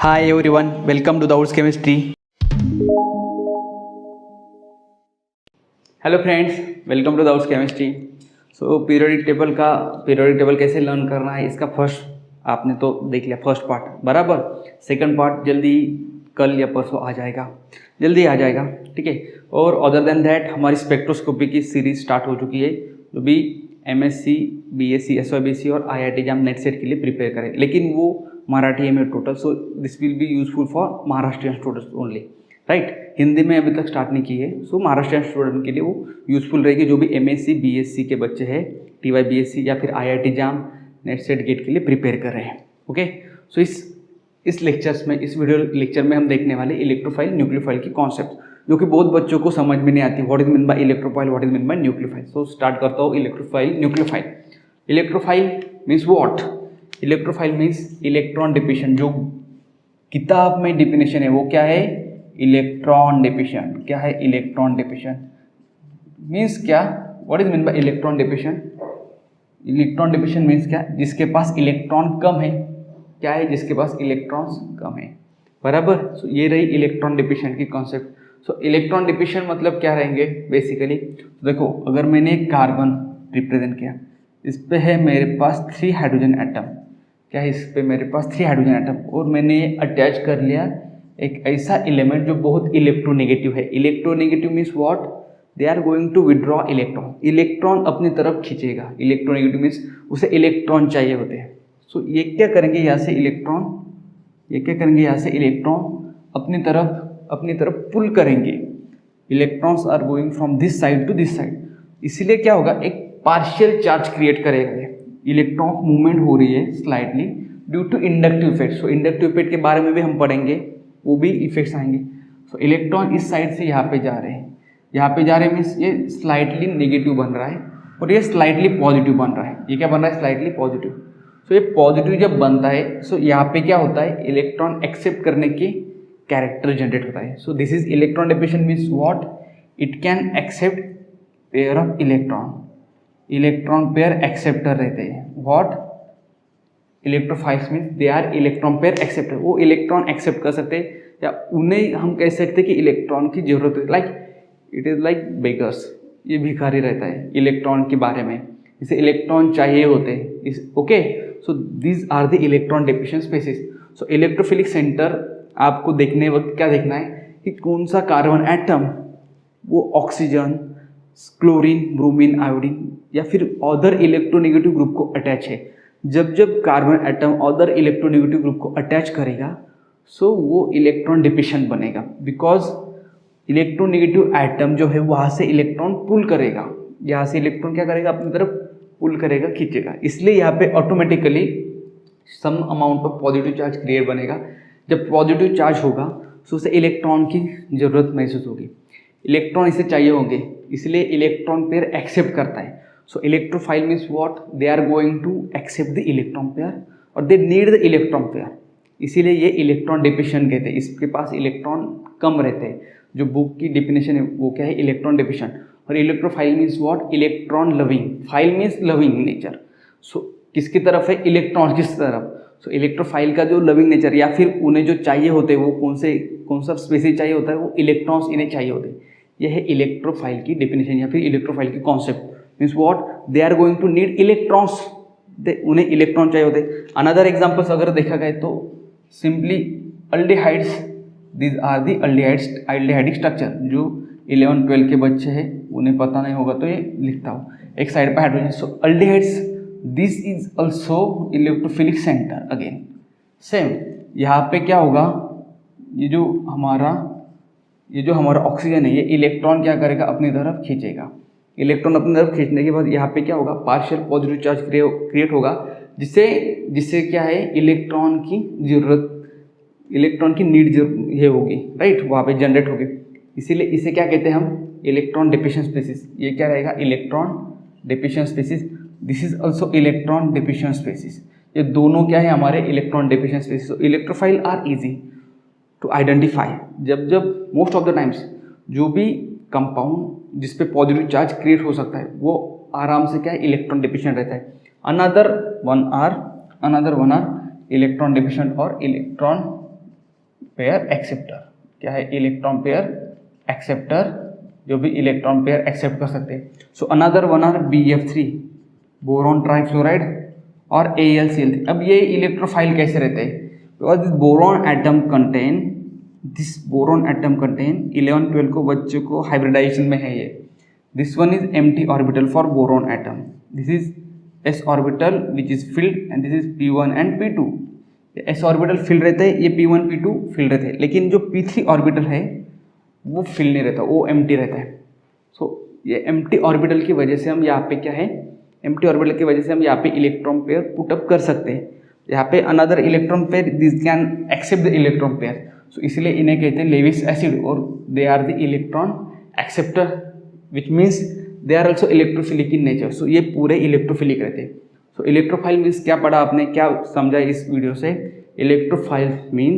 Hi everyone, welcome to the Ours Chemistry. Hello friends, welcome to the Ours chemistry. So periodic table कैसे learn करना है इसका first आपने तो देख लिया, फर्स्ट पार्ट बराबर। सेकंड पार्ट जल्दी कल या परसों आ जाएगा, जल्दी आ जाएगा, ठीक है। और अदर देन दैट हमारी स्पेक्ट्रोस्कोपी की सीरीज स्टार्ट हो चुकी है, जो भी एमएससी, बीएससी, एसवाईबीसी और आईआईटी एग्जाम नेट सेट के लिए प्रिपेयर करें, लेकिन वो मराठी में total. So this will be useful for Maharashtrian students only, right. Hindi में अभी तक स्टार्ट नहीं की है, सो महाराष्ट्रियन स्टूडेंट के लिए वो यूजफुल रहेगी, जो भी एमएससी, बीएससी के बच्चे हैं, टीवाईबीएससी या फिर IIT exam NET SET GATE के लिए प्रिपेयर कर रहे हैं। ओके, सो इस लेक्चर्स में, इस वीडियो लेक्चर में हम देखने वाले इलेक्ट्रोफाइल, न्यूक्लियोफाइल की कॉन्सेप्ट, जो कि बहुत बच्चों को समझ में नहीं आती। What is mean by electrophile, what is mean by nucleophile. So start करता हूँ electrophile, nucleophile. Electrophile means what? Electrophile means electron deficient. जो किताब में डिफिनेशन है वो क्या है? Electron deficient. क्या है इलेक्ट्रॉन डिफिशन? मीन्स क्या? What is mean by electron deficient? Electron deficient means क्या? जिसके पास इलेक्ट्रॉन कम है। क्या है? जिसके पास इलेक्ट्रॉन्स कम है, बराबर। सो ये रही इलेक्ट्रॉन डिफिशन की कॉन्सेप्ट। सो इलेक्ट्रॉन डिफिशन मतलब क्या रहेंगे बेसिकली? देखो, अगर मैंने एक कार्बन रिप्रेजेंट किया, इस पे है मेरे पास 3 हाइड्रोजन एटम। क्या है? इस पे मेरे पास 3 हाइड्रोजन एटम, और मैंने अटैच कर लिया एक ऐसा एलिमेंट जो बहुत इलेक्ट्रोनेगेटिव है। Electronegative means what? They are going to withdraw electron. Electron अपनी तरफ खींचेगा। इलेक्ट्रोनेगेटिव मीन्स उसे इलेक्ट्रॉन चाहिए होते हैं। सो ये क्या करेंगे यहाँ से इलेक्ट्रॉन, ये क्या करेंगे यहाँ से इलेक्ट्रॉन अपनी तरफ पुल करेंगे। Electrons are going from this side to this side. इसीलिए क्या होगा? एक पार्शियल चार्ज क्रिएट करेगा ये। इलेक्ट्रॉन मूवमेंट हो रही है slightly due to inductive effect. So inductive effect के बारे में भी हम पढ़ेंगे, वो भी इफेक्ट्स आएंगे। सो इलेक्ट्रॉन इस साइड से यहाँ पे जा रहे हैं, यहाँ पे जा रहे हैं मीन्स ये स्लाइटली नेगेटिव बन रहा है, और ये स्लाइटली पॉजिटिव बन रहा है। ये क्या बन रहा है? Slightly positive. सो ये पॉजिटिव जब बनता है, सो यहाँ पे क्या होता है? इलेक्ट्रॉन एक्सेप्ट करने की कैरेक्टर जनरेट होता है। So this is electron deficient means what? It can accept pair of electron. Electron pair acceptor रहते हैं। What? Electrophiles means they are electron pair acceptor. वो इलेक्ट्रॉन एक्सेप्ट कर सकते हैं, या उन्हें हम कह सकते हैं कि इलेक्ट्रॉन की जरूरत है। Like it is like beggars, ये भिखारी रहता है इलेक्ट्रॉन के बारे में, इसे इलेक्ट्रॉन चाहिए होते हैं इस। Okay, so these are the electron deficient species. So electrophilic centre आपको देखने वक्त क्या देखना है कि कौन सा कार्बन एटम वो ऑक्सीजन, क्लोरीन, ब्रोमीन, आयोडीन या फिर अदर इलेक्ट्रोनेगेटिव ग्रुप को अटैच है। जब जब carbon atom other electronegative group को अटैच करेगा, सो वो इलेक्ट्रॉन डिफिशन बनेगा। बिकॉज इलेक्ट्रोनेगेटिव एटम जो है वहाँ से इलेक्ट्रॉन पुल करेगा, यहाँ से इलेक्ट्रॉन क्या करेगा? अपनी तरफ पुल करेगा, खींचेगा। इसलिए यहाँ पे automatically some amount of positive charge create बनेगा। जब पॉजिटिव चार्ज होगा, सो उसे इलेक्ट्रॉन की जरूरत महसूस होगी, इलेक्ट्रॉन इसे चाहिए होंगे, इसलिए इलेक्ट्रॉन पेयर एक्सेप्ट करता है। So electrophile means what? They are going to accept the electron pair, और they need the electron pair. इसीलिए ये इलेक्ट्रॉन डिफिशन कहते हैं। इसके पास इलेक्ट्रॉन कम रहते हैं। जो बुक की डिफिनेशन है वो क्या है? Electron deficient. और electrophile means what? Electron loving. Phile means loving nature. So किसकी तरफ है? इलेक्ट्रॉन किस तरफ? सो इलेक्ट्रोफाइल का जो लविंग नेचर, या फिर उन्हें जो चाहिए होते हैं, वो कौन सा स्पेसिस चाहिए होता है? वो इलेक्ट्रॉन्स इन्हें चाहिए होते हैं। यह है इलेक्ट्रोफाइल की डिफिनेशन या फिर इलेक्ट्रोफाइल की concept. Means what? They are going to need electrons, उन्हें इलेक्ट्रॉन चाहिए होते। अनदर एग्जाम्पल्स अगर देखा जाए तो simply aldehydes, these are the aldehydic structure. जो 11-12 के बच्चे हैं उन्हें पता नहीं होगा तो ये लिखता हूँ एक साइड पर hydrogen. So aldehydes, this is also electrophilic centre. Again same, यहाँ पे क्या होगा? ये जो हमारा ऑक्सीजन है, ये इलेक्ट्रॉन क्या करेगा? अपनी तरफ खींचेगा। इलेक्ट्रॉन अपनी तरफ खींचने के बाद यहाँ पे क्या होगा? पार्शियल पॉजिटिव चार्ज क्रिएट होगा, जिससे क्या है? इलेक्ट्रॉन की नीड ये होगी, राइट, वहाँ पे जनरेट होगी। इसीलिए इसे क्या कहते हैं हम? Electron deficient species. ये क्या रहेगा? Electron deficient species. This is also electron deficient species. ये दोनों क्या है? हमारे इलेक्ट्रॉन डिफिशन स्पेसिस। तो electrophile are easy to identify. जब मोस्ट ऑफ द टाइम्स जो भी कंपाउंड जिस पे पॉजिटिव चार्ज क्रिएट हो सकता है वो आराम से क्या है? इलेक्ट्रॉन डिफिशिएंट रहता है। Another one are electron deficient और इलेक्ट्रॉन पेयर एक्सेप्टर, क्या है, इलेक्ट्रॉन पेयर एक्सेप्टर, जो भी इलेक्ट्रॉन पेयर एक्सेप्ट कर सकते हैं. So another one are BF3 boron trifluoride और AlCl3. अब ये इलेक्ट्रोफाइल कैसे रहते हैं? Because this boron atom contain 11-12 को बच्चों को हाइब्रिडाइजेशन में है ये. This one is empty orbital for boron atom. This is s orbital which is filled and this is P1 and P2. s orbital fill रहते हैं, ये P1 P2 फिल रहते हैं, लेकिन जो P3 ऑर्बिटल है वो फिल नहीं रहता, वो एम्प्टी रहता है. सो ये एम्प्टी ऑर्बिटल की वजह से हम यहाँ पे क्या है, एम्प्टी ऑर्बिटल की वजह से हम यहाँ पे इलेक्ट्रॉन पेयर पुटअप कर सकते हैं. यहाँ पे another electron pair this can accept the electron pair. So इसलिए इन्हें कहते हैं लेविस एसिड और they are the electron acceptor which means they are also electrophilic in nature. So ये पूरे इलेक्ट्रोफिलिक रहते हैं. सो इलेक्ट्रोफाइल मीन्स क्या पढ़ा आपने, क्या समझा इस वीडियो से? इलेक्ट्रोफाइल मीन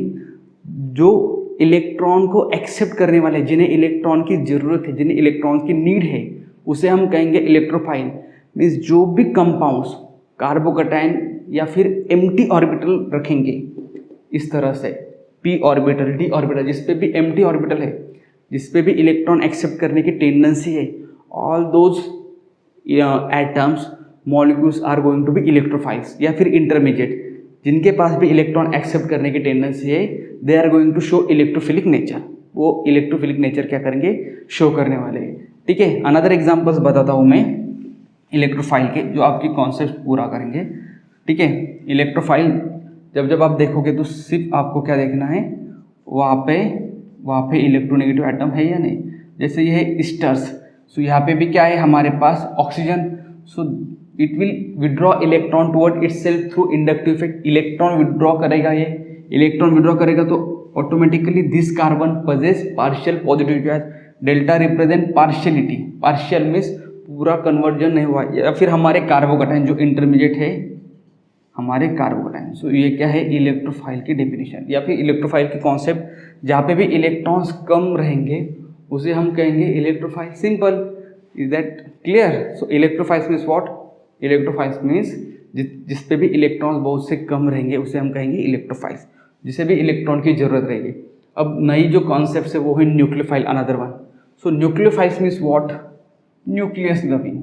जो इलेक्ट्रॉन को एक्सेप्ट करने वाले, जिन्हें इलेक्ट्रॉन की ज़रूरत है, जिन्हें इलेक्ट्रॉन की नीड है, उसे हम कहेंगे इलेक्ट्रोफाइल. मीन्स जो भी कंपाउंड्स कार्बोकैटायन या फिर एम्प्टी ऑर्बिटल रखेंगे इस तरह से, p ऑर्बिटल, d ऑर्बिटल, जिस पे भी एम्प्टी ऑर्बिटल है, जिस पे भी इलेक्ट्रॉन एक्सेप्ट करने की टेंडेंसी है, all those atoms molecules are going to be electrophiles. या फिर इंटरमीडिएट, जिनके पास भी इलेक्ट्रॉन एक्सेप्ट करने की टेंडेंसी है, they are going to show electrophilic nature. वो इलेक्ट्रोफिलिक नेचर क्या करेंगे, शो करने वाले हैं. ठीक है, अनदर एग्जांपल्स बताता हूँ मैं इलेक्ट्रोफाइल के, जो आपकी कॉन्सेप्ट पूरा करेंगे. ठीक है, इलेक्ट्रोफाइल जब आप देखोगे तो सिर्फ आपको क्या देखना है, वहाँ पे इलेक्ट्रोनेगेटिव एटम है या नहीं. जैसे ये है स्टर्स, सो यहाँ पे भी क्या है हमारे पास oxygen. So it will withdraw electron toward itself through inductive effect. Electron withdraw करेगा, ये इलेक्ट्रॉन विड्रॉ करेगा तो automatically this carbon possess partial positive charge. Delta represent partiality, partial means पूरा कन्वर्जन नहीं हुआ. या फिर हमारे कार्बोकैटायन जो इंटरमीडिएट है, हमारे कार्बोकैटायन. सो ये क्या है, इलेक्ट्रोफाइल की डेफिनेशन या फिर इलेक्ट्रोफाइल की कॉन्सेप्ट. जहाँ पे भी इलेक्ट्रॉन्स कम रहेंगे उसे हम कहेंगे electrophile. Simple, is that clear? So electrophiles means what? Electrophiles means जिस पे भी इलेक्ट्रॉन्स बहुत से कम रहेंगे उसे हम कहेंगे इलेक्ट्रोफाइल्स, जिसे भी इलेक्ट्रॉन की जरूरत रहेगी. अब नई जो कॉन्सेप्ट है वो है nucleophile, another one. So nucleophiles means what? Nucleus loving.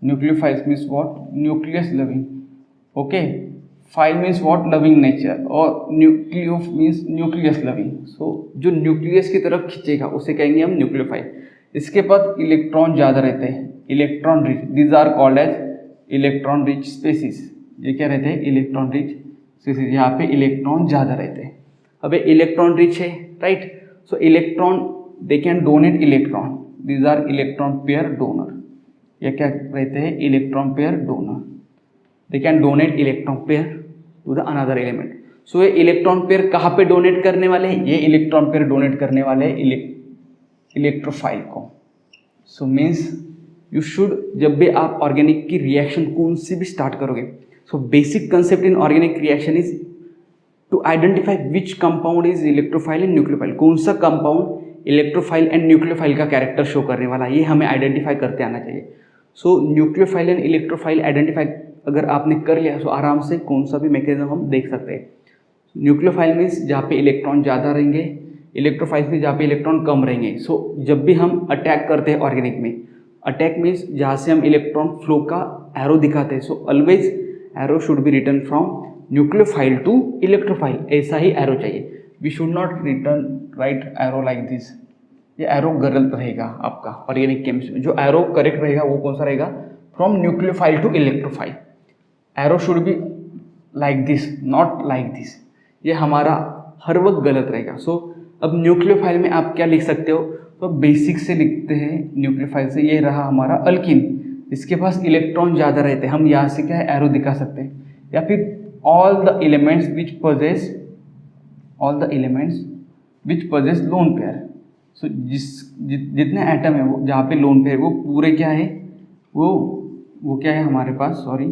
Nucleophiles means what? Nucleus loving. Okay, file means what? Loving nature. और न्यूक्लियो मीन्स न्यूक्लियस लविंग. सो जो न्यूक्लियस की तरफ खींचेगा उसे कहेंगे हम न्यूक्लियोफाइल. इसके पास इलेक्ट्रॉन ज़्यादा रहते हैं, electron rich, these are called as electron rich species. ये क्या रहते हैं? Electron rich species. यहाँ पे इलेक्ट्रॉन ज़्यादा रहते हैं. अब इलेक्ट्रॉन रिच है, right? So electron they can donate electron, these are electron pair donor. ये क्या रहते हैं? Electron pair donor. They can donate electron pair to the another element. So ये इलेक्ट्रॉन पेयर कहाँ पे डोनेट करने वाले हैं? ये इलेक्ट्रॉन पेयर डोनेट करने वाले हैं इलेक्ट्रोफाइल को. सो मीन्स यू शुड, जब भी आप ऑर्गेनिक की रिएक्शन कौन सी भी स्टार्ट करोगे, so basic concept in organic reaction is to identify which compound is electrophile and nucleophile. कौन सा कंपाउंड इलेक्ट्रोफाइल एंड न्यूक्लियोफाइल का कैरेक्टर शो करने वाला है, ये हमें आइडेंटिफाई करते आना चाहिए. So nucleophile and electrophile identify अगर आपने कर लिया तो आराम से कौन सा भी मैकेनिज्म हम देख सकते हैं. न्यूक्लियोफाइल मीन्स जहाँ पे इलेक्ट्रॉन ज़्यादा रहेंगे, इलेक्ट्रोफाइल में जहाँ पे इलेक्ट्रॉन कम रहेंगे. सो जब भी हम अटैक करते हैं ऑर्गेनिक में, अटैक मीन्स जहाँ से हम इलेक्ट्रॉन फ्लो का एरो दिखाते हैं. So always arrow should be return from nucleophile to electrophile. ऐसा ही एरो चाहिए. We should not return right arrow like this. ये एरो गलत रहेगा आपका ऑर्गेनिक केमिस्ट्री में. जो एरो करेक्ट रहेगा वो कौन सा रहेगा? From nucleophile to electrophile. Arrow should be like this, not like this. ये हमारा हर वक्त गलत रहेगा. सो अब न्यूक्लियोफाइल में आप क्या लिख सकते हो? तो बेसिक से लिखते हैं न्यूक्लियोफाइल से. ये रहा हमारा अल्किन, इसके पास इलेक्ट्रॉन ज़्यादा रहते हैं. हम यहाँ से क्या है, एरो दिखा सकते हैं. या फिर all the elements which possess lone pair. So जितने एटम है वो जहाँ पे लोन पेयर, वो पूरे क्या है, वो क्या है हमारे पास, सॉरी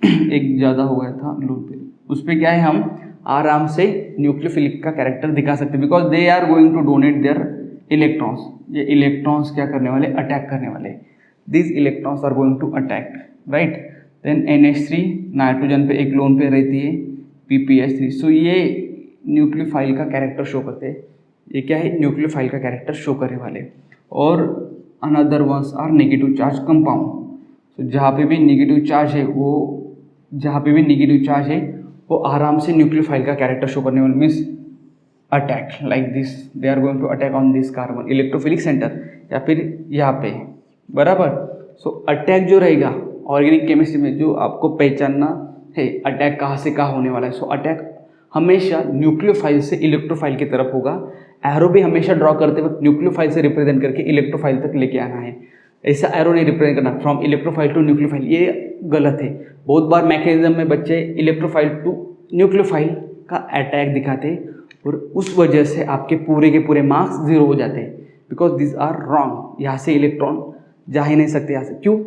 एक ज़्यादा हो गया था लोन पेयर. उस पर क्या है, हम आराम से न्यूक्लियोफिलिक का कैरेक्टर दिखा सकते हैं. Because they are going to donate their electrons. ये इलेक्ट्रॉन्स क्या करने वाले? अटैक करने वाले. This electrons are going to attack, right? Then NH3, nitrogen पे एक लोन पेयर रहती है, PPH3. सो ये न्यूक्लियोफाइल का कैरेक्टर शो करते हैं। ये क्या है, न्यूक्लियोफाइल का कैरेक्टर शो करने वाले। और another ones are negative charge compound. तो जहाँ पे भी नेगेटिव चार्ज है वो आराम से न्यूक्लियोफाइल का कैरेक्टर शो करने वाले, means attack like this, they are going to attack on this carbon electrophilic centre, या फिर यहाँ पे, बराबर। सो अटैक जो रहेगा ऑर्गेनिक केमिस्ट्री में जो आपको पहचानना है, अटैक कहाँ से कहाँ होने वाला है। सो अटैक हमेशा न्यूक्लियोफाइल से इलेक्ट्रोफाइल की तरफ होगा। एरो भी हमेशा ड्रॉ करते वक्त न्यूक्लियोफाइल से रिप्रेजेंट करके इलेक्ट्रोफाइल तक लेके आना है। ऐसा एरो नहीं रिप्रेजेंट करना फ्रॉम इलेक्ट्रोफाइल टू न्यूक्लियोफाइल, ये गलत है। बहुत बार मैकेनिज्म में बच्चे इलेक्ट्रोफाइल टू न्यूक्लियोफाइल का अटैक दिखाते हैं और उस वजह से आपके पूरे के पूरे मार्क्स 0 हो जाते हैं, बिकॉज दिस आर रॉन्ग। यहाँ से इलेक्ट्रॉन जा ही नहीं सकते यहाँ से, क्यों?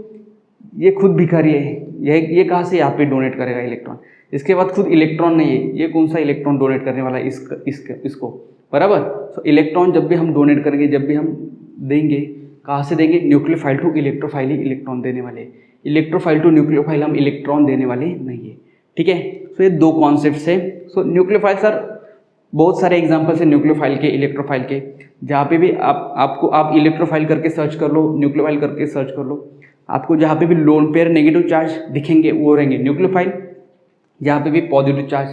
ये खुद भिखारी है, ये कहाँ से यहाँ पे डोनेट करेगा इलेक्ट्रॉन? इसके बाद खुद इलेक्ट्रॉन नहीं है, ये कौन सा इलेक्ट्रॉन डोनेट करने वाला है इसको, बराबर। सो इलेक्ट्रॉन जब भी हम डोनेट करेंगे, जब भी हम देंगे, कहाँ से देंगे? न्यूक्लियोफाइल टू इलेक्ट्रोफाइल ही इलेक्ट्रॉन देने वाले। इलेक्ट्रोफाइल टू न्यूक्लियोफाइल हम इलेक्ट्रॉन देने वाले नहीं है, ठीक है। सो ये 2 कॉन्सेप्ट है। सो न्यूक्लियोफाइल सर बहुत सारे एग्जाम्पल्स हैं न्यूक्लियोफाइल के, इलेक्ट्रोफाइल के, जहाँ पे भी आप इलेक्ट्रोफाइल करके सर्च कर लो, न्यूक्लियोफाइल करके सर्च कर लो, आपको जहाँ पे भी लोन पेयर नेगेटिव चार्ज दिखेंगे वो रहेंगे न्यूक्लियोफाइल। जहाँ पे भी पॉजिटिव चार्ज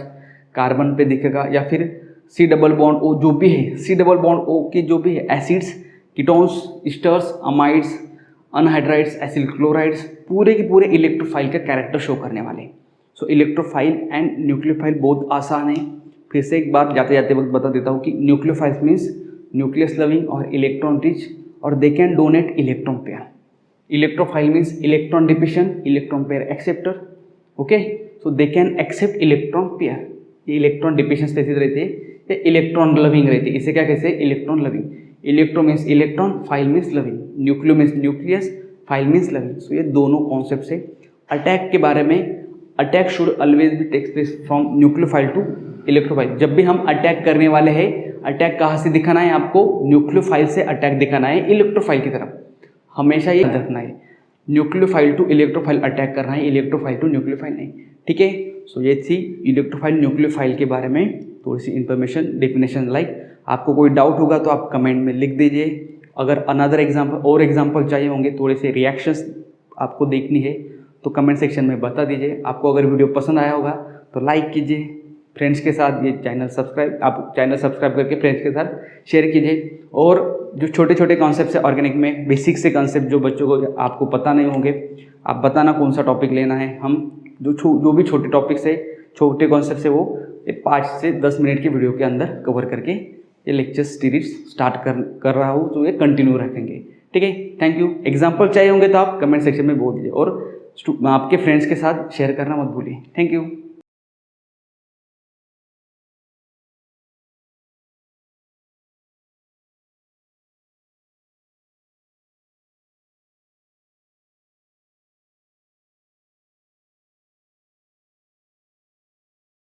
कार्बन पे दिखेगा, या फिर C डबल बॉन्ड O जो भी है, C डबल बॉन्ड O के जो भी है acids, ketones, esters, amides, anhydrides, acyl chlorides, पूरे के पूरे इलेक्ट्रोफाइल का कैरेक्टर शो करने वाले। सो इलेक्ट्रोफाइल एंड न्यूक्लियोफाइल बहुत आसान है। फिर से एक बार जाते जाते वक्त बता देता हूँ कि न्यूक्लियोफाइल्स मीन्स न्यूक्लियस लविंग और इलेक्ट्रॉन रिच, और they can donate electron pair. Electrophile means electron deficient, electron pair acceptor, okay. So they can accept electron pair. ये इलेक्ट्रॉन डिपिशन स्पेसिस रहते हैं, ये इलेक्ट्रॉन लविंग रहते हैं। इसे क्या कहते हैं? Electron loving. Electro means electron, phile means loving, nucleo means nucleus, phile means loving. So ये दोनों कॉन्सेप्ट है अटैक के बारे में। Attack should always be takes place from nucleophile to electrophile. जब भी हम अटैक करने वाले हैं, अटैक कहाँ से दिखाना है आपको? न्यूक्लियोफाइल से अटैक दिखाना है इलेक्ट्रोफाइल की तरफ, हमेशा ये रखना है। न्यूक्लियोफाइल टू इलेक्ट्रोफाइल अटैक करना है, इलेक्ट्रोफाइल टू न्यूक्लियोफाइल नहीं, ठीक है। सो ये थी इलेक्ट्रोफाइल न्यूक्लियोफाइल के बारे में थोड़ी सी इन्फॉर्मेशन, डेफिनेशन लाइक। आपको कोई डाउट होगा तो आप कमेंट में लिख दीजिए। अगर अनदर एग्जाम्पल और एग्जाम्पल चाहिए होंगे, थोड़े से रिएक्शंस आपको देखनी है तो कमेंट सेक्शन में बता दीजिए। आपको अगर वीडियो पसंद आया होगा तो लाइक कीजिए, फ्रेंड्स के साथ ये चैनल सब्सक्राइब करके फ्रेंड्स के साथ शेयर कीजिए। और जो छोटे छोटे कॉन्सेप्ट्स है ऑर्गेनिक में, बेसिक से कॉन्सेप्ट जो बच्चों को आपको पता नहीं होंगे, आप बताना कौन सा टॉपिक लेना है। हम जो भी छोटे टॉपिक्स है, छोटे कॉन्सेप्ट है, वो 5 से 10 मिनट की वीडियो के अंदर कवर करके ये लेक्चर सीरीज स्टार्ट कर रहा हूँ, तो ये कंटिन्यू रखेंगे, ठीक है। Thank you. एग्जाम्पल चाहिए होंगे तो आप कमेंट सेक्शन में बोल दीजिए, और आपके फ्रेंड्स के साथ शेयर करना मत भूलिए। Thank you.